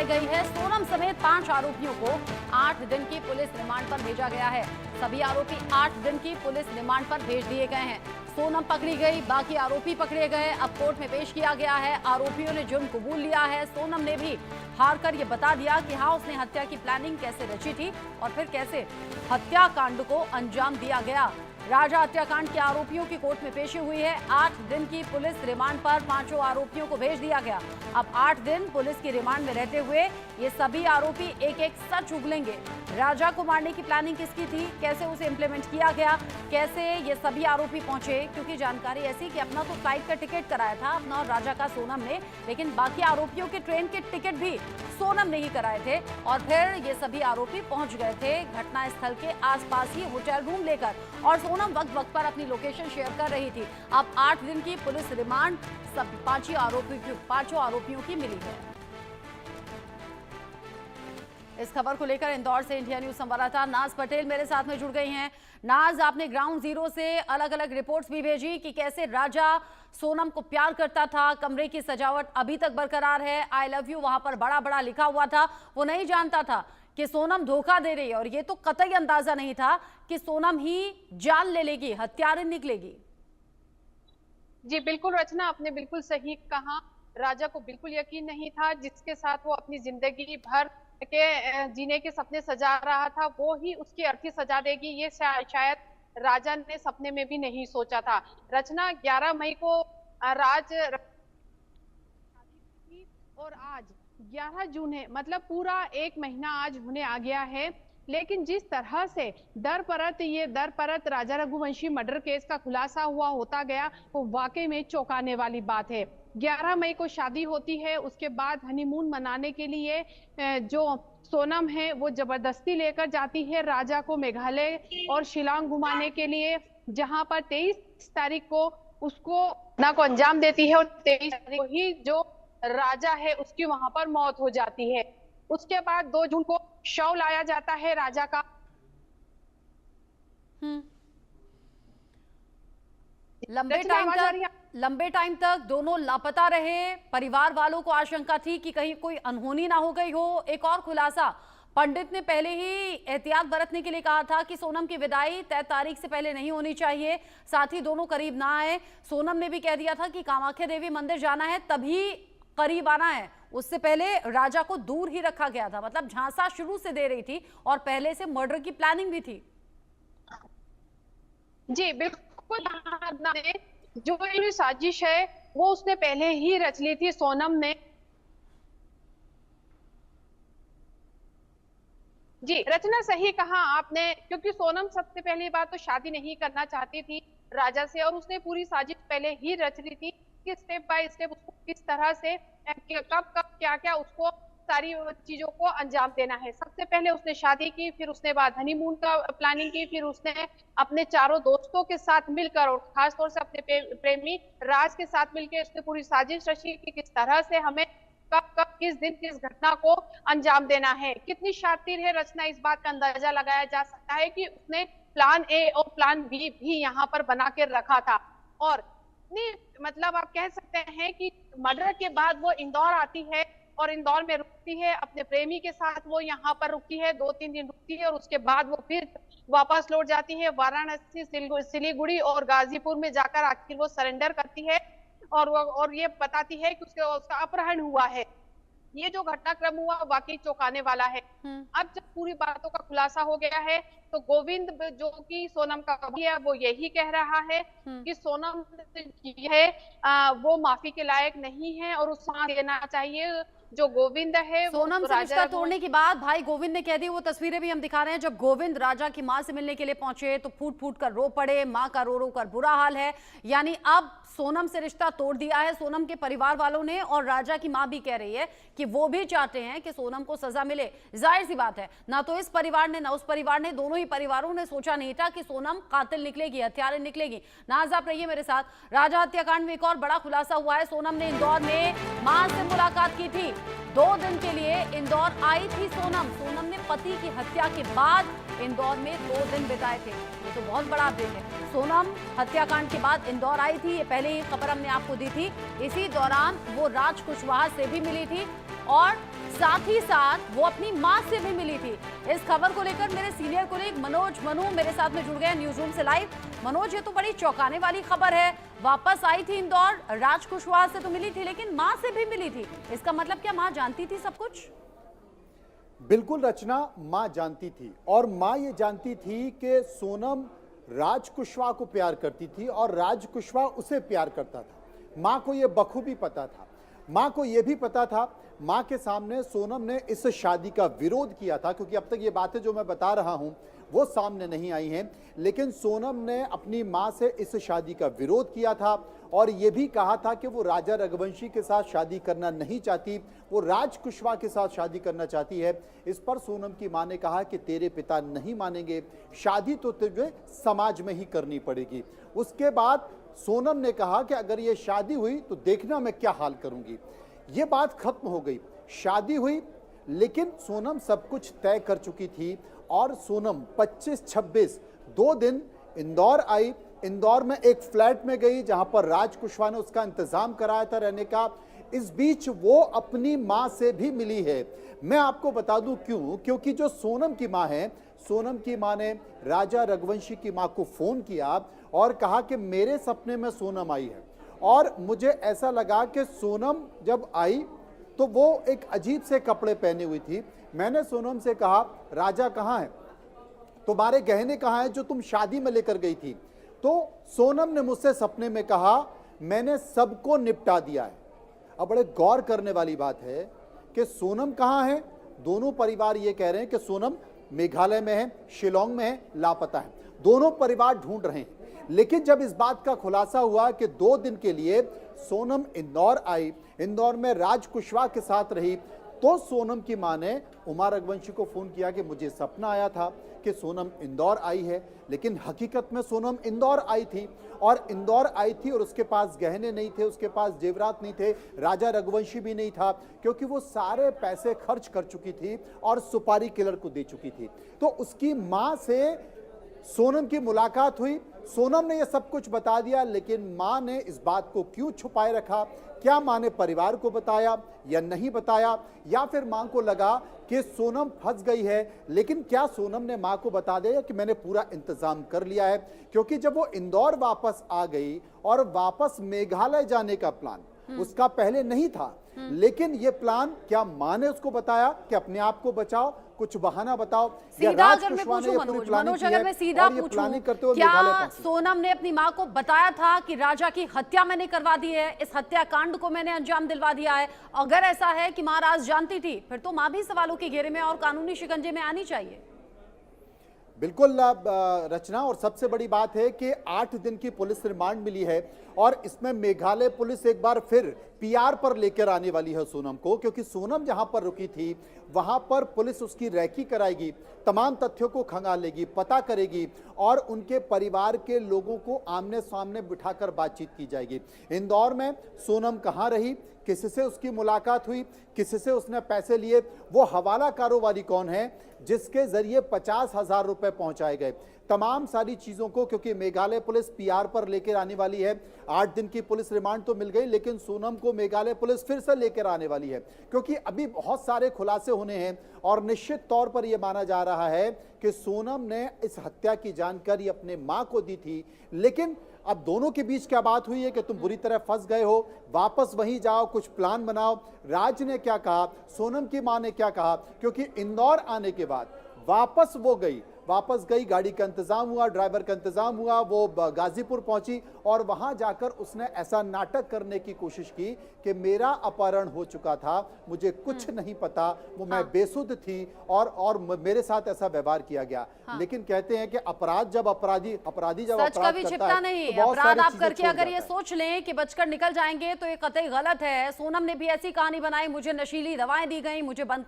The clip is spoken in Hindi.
लगाई गई है। सोनम समेत 5 आरोपियों को 8 दिन की पुलिस रिमांड पर भेजा गया है। सभी आरोपी 8 दिन की पुलिस रिमांड पर भेज दिए गए हैं। सोनम पकड़ी गई, बाकी आरोपी पकड़े गए, अब कोर्ट में पेश किया गया है। आरोपियों ने जुर्म कबूल लिया है। सोनम ने भी हार कर ये बता दिया कि हाँ, उसने हत्या की प्लानिंग कैसे रची थी और फिर कैसे हत्याकांड को अंजाम दिया गया। राजा हत्याकांड के आरोपियों की कोर्ट में पेशी हुई है। 8 दिन की पुलिस रिमांड पर 5 आरोपियों को भेज दिया गया। अब 8 दिन पुलिस की रिमांड में रहते हुए ये सभी आरोपी एक एक सच उगलेंगे। राजा को मारने की प्लानिंग किसकी थी, कैसे उसे इंप्लीमेंट किया गया, कैसे ये सभी आरोपी पहुंचे, क्योंकि जानकारी ऐसी कि अपना तो फ्लाइट का टिकट कराया था अपना और राजा का सोनम ने, लेकिन बाकी आरोपियों के ट्रेन के टिकट भी सोनम ने ही कराए थे और फिर ये सभी आरोपी पहुंच गए थे घटना स्थल के आसपास ही होटल रूम लेकर और सोनम वक्त वक्त पर अपनी लोकेशन शेयर कर रही थी। अब 8 दिन की पुलिस रिमांड सब 5 आरोपियों की मिली है। इस खबर को लेकर इंदौर से इंडिया न्यूज संवाददाता नाज पटेल मेरे साथ में जुड़ गई हैं। नाज, आपने ग्राउंड जीरो से अलग अलग रिपोर्ट्स भी भेजी कि कैसे राजा सोनम को प्यार करता था। कमरे की सजावट अभी तक बरकरार है, आई लव यू वहां पर बड़ा बड़ा लिखा हुआ था। वो नहीं जानता था कि सोनम धोखा दे रही है और ये तो कतई अंदाजा नहीं था कि सोनम ही जान ले लेगी, हत्यारे निकलेगी। जी बिल्कुल रचना, आपने बिल्कुल सही कहा। राजा को बिल्कुल यकीन नहीं था जिसके साथ वो अपनी जिंदगी भर के जीने के सपने सजा रहा था वो ही उसकी अर्थी सजा देगी, ये शायद राजा ने सपने में भी नहीं सोचा था। रचना, 11 मई को राज और आज 11 जून है, मतलब पूरा 1 महीना आज होने आ गया है। लेकिन जिस तरह से दर परत राजा रघुवंशी मर्डर केस का खुलासा हुआ होता गया वो वाकई में चौंकाने वाली बात है। 11 मई को शादी होती है, उसके बाद हनीमून मनाने के लिए जो सोनम है वो जबरदस्ती लेकर जाती है राजा को मेघालय और शिलांग घुमाने के लिए, जहां पर 23 तारीख को उसको घटना को अंजाम देती है और 23 तारीख को ही जो राजा है उसकी वहां पर मौत हो जाती है। उसके बाद 2 जून को शव लाया जाता है राजा का। लंबे टाइम तक दोनों लापता रहे। परिवार वालों को आशंका थी कि कहीं कोई अनहोनी ना हो गई हो। एक और खुलासा, पंडित ने पहले ही एहतियात बरतने के लिए कहा था कि सोनम की विदाई तय तारीख से पहले नहीं होनी चाहिए, साथ ही दोनों करीब ना आए। सोनम ने भी कह दिया था कि कामाख्या देवी मंदिर जाना है तभी करीब आना है, उससे पहले राजा को दूर ही रखा गया था। मतलब झांसा शुरू से दे रही थी और पहले से मर्डर की प्लानिंग भी थी। जी बिल्कुल, जो ये साजिश है वो उसने पहले ही रच ली थी सोनम ने। जी रचना, सही कहा आपने, क्योंकि सोनम सबसे पहली बात तो शादी नहीं करना चाहती थी राजा से और उसने पूरी साजिश पहले ही रच ली थी कि स्टेप बाय स्टेप उसको किस तरह से कब कब क्या क्या उसको सारी चीजों को अंजाम देना है। सबसे पहले उसने शादी की, फिर उसने बाद हनीमून का प्लानिंग की, फिर उसने अपने चारों दोस्तों के साथ मिलकर और खासतौर से अपने प्रेमी राज के साथ मिलकर उसने पूरी साजिश रची कि किस तरह से हमें कब कब किस दिन किस घटना को अंजाम देना है। कितनी शातिर है रचना, इस बात का अंदाजा लगाया जा सकता है कि उसने प्लान ए और प्लान बी भी यहाँ पर बना के रखा था। और मतलब आप कह सकते हैं कि मर्डर के बाद वो इंदौर आती है और इंदौर में रुकती है अपने प्रेमी के साथ, वो यहाँ पर रुकती है 2-3 दिन रुकती है और उसके बाद वो फिर वापस लौट जाती है वाराणसी, सिलीगुड़ी और गाजीपुर में जाकर आखिर वो सरेंडर करती है और ये बताती है कि उसका अपहरण हुआ है। ये जो घटनाक्रम हुआ वाकई चौंकाने वाला है। अब जब पूरी बातों का खुलासा हो गया है तो गोविंद जो कि सोनम का है वो यही कह रहा है कि सोनम की है वो माफी के लायक नहीं है और उसको देना चाहिए। जो गोविंद है सोनम से रिश्ता तोड़ने की बात भाई गोविंद ने कह दी। वो तस्वीरें भी हम दिखा रहे हैं जब गोविंद राजा की मां से मिलने के लिए पहुंचे तो फूट फूट कर रो पड़े, मां का रो रो कर बुरा हाल है। यानी अब सोनम से रिश्ता तोड़ दिया है सोनम के परिवार वालों ने और राजा की मां भी कह रही है कि वो भी चाहते हैं कि सोनम को सजा मिले। जाहिर सी बात है, ना तो इस परिवार ने ना उस परिवार ने, दोनों ही परिवारों ने सोचा नहीं था कि सोनम कातिल निकलेगी, हत्यारे निकलेगी। नाज आप रहिए मेरे साथ। राजा हत्याकांड में एक और बड़ा खुलासा हुआ है। सोनम ने इंदौर में मां से मुलाकात की थी 2 दिन के लिए इंदौर आई थी सोनम। सोनम ने पति की हत्या के बाद इंदौर में 2 दिन बिताए थे। ये तो बहुत बड़ा अपडेट है। सोनम हत्याकांड के बाद इंदौर आई थी, ये पहले ही खबर हमने आपको दी थी। इसी दौरान वो राज कुशवाहा से भी मिली थी और साथ ही साथ वो अपनी मां से भी मिली थी। इस खबर को लेकर मेरे सीनियर कोलीग मनोज मनु मेरे साथ में जुड़ गए न्यूज रूम से लाइव। मनोज, ये तो बड़ी चौंकाने वाली खबर है। वापस आई थी इंदौर, राज कुशवाहा से तो मिली थी लेकिन मां से भी मिली थी। इसका मतलब क्या मां जानती थी सब कुछ? बिल्कुल रचना, मां जानती थी और मां ये जानती थी कि सोनम राज कुशवाहा को प्यार करती थी और राज कुशवाहा उसे प्यार करता था। मां को यह बखूबी पता था। मां को यह भी पता था, मां के सामने सोनम ने इस शादी का विरोध किया था, क्योंकि अब तक ये बातें जो मैं बता रहा हूं वो सामने नहीं आई हैं, लेकिन सोनम ने अपनी मां से इस शादी का विरोध किया था और यह भी कहा था कि वो राजा रघुवंशी के साथ शादी करना नहीं चाहती, वो राज कुशवाहा के साथ शादी करना चाहती है। इस पर सोनम की मां ने कहा कि तेरे पिता नहीं मानेंगे, शादी तो तुझे समाज में ही करनी पड़ेगी। उसके बाद सोनम ने कहा कि अगर ये शादी हुई तो देखना मैं क्या हाल करूंगी। ये बात खत्म हो गई, शादी हुई, लेकिन सोनम सब कुछ तय कर चुकी थी और सोनम 25-26 2 दिन इंदौर आई। इंदौर में एक फ्लैट में गई जहां पर राज कुशवाहा ने उसका इंतजाम कराया था रहने का। इस बीच वो अपनी मां से भी मिली है। मैं आपको बता दूं क्यों, क्योंकि जो सोनम की मां है, सोनम की मां ने राजा रघुवंशी की मां को फोन किया और कहा कि मेरे सपने में सोनम आई है और मुझे ऐसा लगा कि सोनम जब आई तो वो एक अजीब से कपड़े पहने हुई थी। मैंने सोनम से कहा, राजा कहाँ है, तुम्हारे गहने कहाँ हैं जो तुम शादी में लेकर गई थी? तो सोनम ने मुझसे सपने में कहा, मैंने सबको निपटा दिया है। अब बड़े गौर करने वाली बात है कि सोनम कहाँ है। दोनों परिवार ये कह रहे हैं कि सोनम मेघालय में है, शिलोंग में है, लापता है। दोनों परिवार ढूंढ रहे हैं। लेकिन जब इस बात का खुलासा हुआ कि 2 दिन के लिए सोनम इंदौर आई, इंदौर में राज कुशवाहा के साथ रही, तो सोनम की मां ने उमा रघुवंशी को फोन किया कि मुझे सपना आया था कि सोनम इंदौर आई है। लेकिन हकीकत में सोनम इंदौर आई थी और इंदौर आई थी और उसके पास गहने नहीं थे, उसके पास जेवरात नहीं थे, राजा रघुवंशी भी नहीं था, क्योंकि वो सारे पैसे खर्च कर चुकी थी और सुपारी किलर को दे चुकी थी। तो उसकी मां से सोनम की मुलाकात हुई, सोनम ने यह सब कुछ बता दिया, लेकिन मां ने इस बात को क्यों छुपाए रखा? क्या मां ने परिवार को बताया या नहीं बताया, या फिर मां को लगा कि सोनम फंस गई है? लेकिन क्या सोनम ने मां को बता दिया कि मैंने पूरा इंतजाम कर लिया है? क्योंकि जब वो इंदौर वापस आ गई और वापस मेघालय जाने का प्लान उसका पहले नहीं था, लेकिन ये प्लान क्या मां ने उसको बताया कि अपने आप को बचाओ, कुछ बहाना बताओ? सीधा अगर मैं पूछूं मनोज, अगर मैं सीधा पूछूं, क्या सोनम ने अपनी मां को बताया था कि राजा की हत्या मैंने करवा दी है, इस हत्याकांड को मैंने अंजाम दिलवा दिया है? अगर ऐसा है कि मां राज जानती थी, फिर तो मां भी सवालों के घेरे में और कानूनी शिकंजे में आनी चाहिए। बिल्कुल रचना, और सबसे बड़ी बात है कि 8 दिन की पुलिस रिमांड मिली है और इसमें मेघालय पुलिस एक बार फिर पीआर पर लेकर आने वाली है सोनम को, क्योंकि सोनम जहां पर रुकी थी वहां पर पुलिस उसकी रैकी कराएगी, तमाम तथ्यों को खंगालेगी, पता करेगी और उनके परिवार के लोगों को आमने सामने बिठाकर बातचीत की जाएगी। इंदौर में सोनम कहां रही, किससे उसकी मुलाकात हुई, किससे उसने पैसे लिए, वो हवाला कारोबारी कौन है जिसके जरिए 50,000 रुपए पहुंचाए गए, तमाम सारी चीजों को, क्योंकि मेघालय पुलिस पीआर पर लेकर आने वाली है। 8 दिन की पुलिस रिमांड तो मिल गई, लेकिन सोनम को मेघालय पुलिस फिर से लेकर आने वाली है, क्योंकि अभी बहुत सारे खुलासे होने हैं और निश्चित तौर पर यह माना जा रहा है कि सोनम ने इस हत्या की जानकारी अपने मां को दी थी। लेकिन अब दोनों के बीच क्या बात हुई है कि तुम बुरी तरह फंस गए हो, वापस वहीं जाओ, कुछ प्लान बनाओ। राज ने क्या कहा, सोनम की मां ने क्या कहा, क्योंकि इंदौर आने के बाद वापस वो गई, गाड़ी का इंतजाम हुआ, ड्राइवर का इंतजाम हुआ, वो गाजीपुर पहुंची और वहां जाकर उसने ऐसा नाटक करने की कोशिश की कि मेरा अपहरण हो चुका था, मुझे कुछ नहीं पता, वो मैं बेसुध थी और मेरे साथ ऐसा व्यवहार किया गया। लेकिन कहते हैं कि अपराधी जब अपराधी जब सच कभी छिपता नहीं। अपराध आप करके अगर ये सोच लें कि बचकर निकल जाएंगे तो ये कतई गलत है। सोनम ने भी ऐसी कहानी बनाई, मुझे नशीली दवाएं दी गई, मुझे बंद